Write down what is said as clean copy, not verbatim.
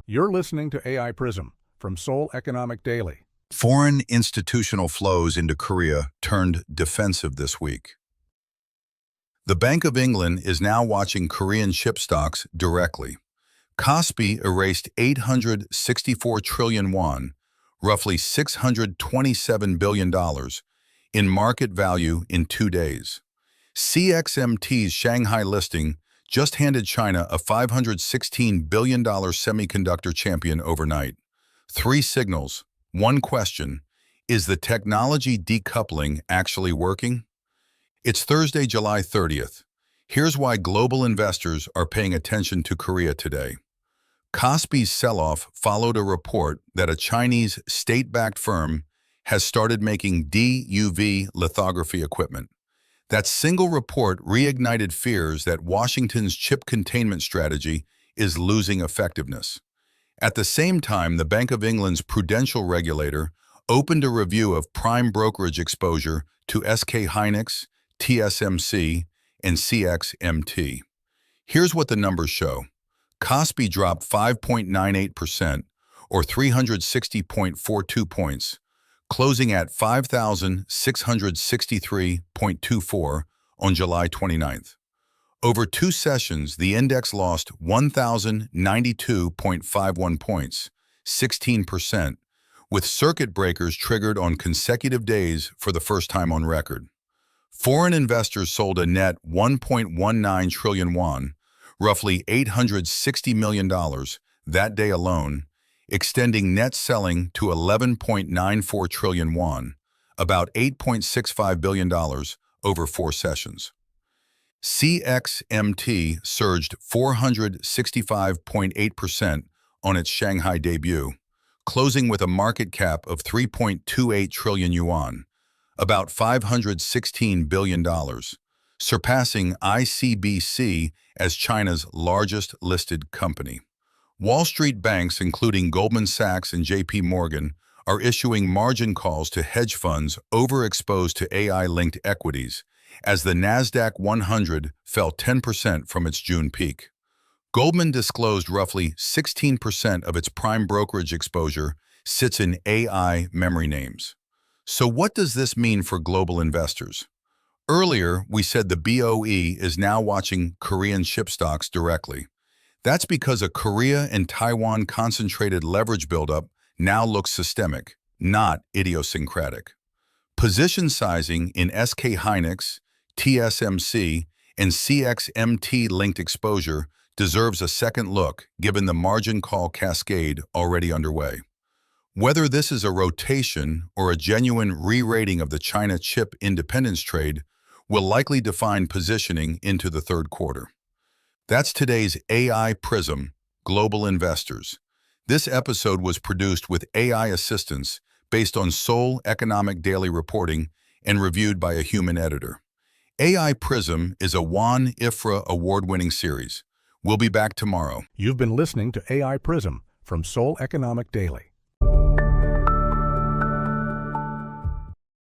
You're listening to AI Prism from Seoul Economic Daily. Foreign institutional flows into Korea turned defensive this week. The Bank of England is now watching Korean chip stocks directly. KOSPI erased 864 trillion won, roughly $627 billion, in market value in 2 days. CXMT's Shanghai listing just handed China a $516 billion semiconductor champion overnight. 3 signals. 1 question: is the technology decoupling actually working? It's Thursday, July 30th. Here's why global investors are paying attention to Korea today. KOSPI's sell-off followed a report that a Chinese state-backed firm has started making DUV lithography equipment. That single report reignited fears that Washington's chip containment strategy is losing effectiveness. At the same time, the Bank of England's prudential regulator opened a review of prime brokerage exposure to SK Hynix, TSMC, and CXMT. Here's what the numbers show. KOSPI dropped 5.98%, or 360.42 points, closing at 5,663.24 on July 29th. Over 2 sessions, the index lost 1,092.51 points, 16%, with circuit breakers triggered on consecutive days for the first time on record. Foreign investors sold a net 1.19 trillion won, roughly $860 million, that day alone, extending net selling to 11.94 trillion won, about $8.65 billion over 4 sessions. CXMT surged 465.8% on its Shanghai debut, closing with a market cap of 3.28 trillion yuan, about $516 billion, surpassing ICBC as China's largest listed company. Wall Street banks, including Goldman Sachs and JP Morgan, are issuing margin calls to hedge funds overexposed to AI-linked equities, as the Nasdaq 100 fell 10% from its June peak. Goldman disclosed roughly 16% of its prime brokerage exposure sits in AI memory names. So what does this mean for global investors? Earlier, we said the BOE is now watching Korean chip stocks directly. That's because a Korea and Taiwan concentrated leverage buildup now looks systemic, not idiosyncratic. Position sizing in SK Hynix, TSMC, and CXMT-linked exposure deserves a second look given the margin call cascade already underway. Whether this is a rotation or a genuine re-rating of the China chip independence trade will likely define positioning into the third quarter. That's today's AI Prism, Global Investors. This episode was produced with AI assistance based on Seoul Economic Daily reporting and reviewed by a human editor. AI Prism is a WAN IFRA award-winning series. We'll be back tomorrow. You've been listening to AI Prism from Seoul Economic Daily.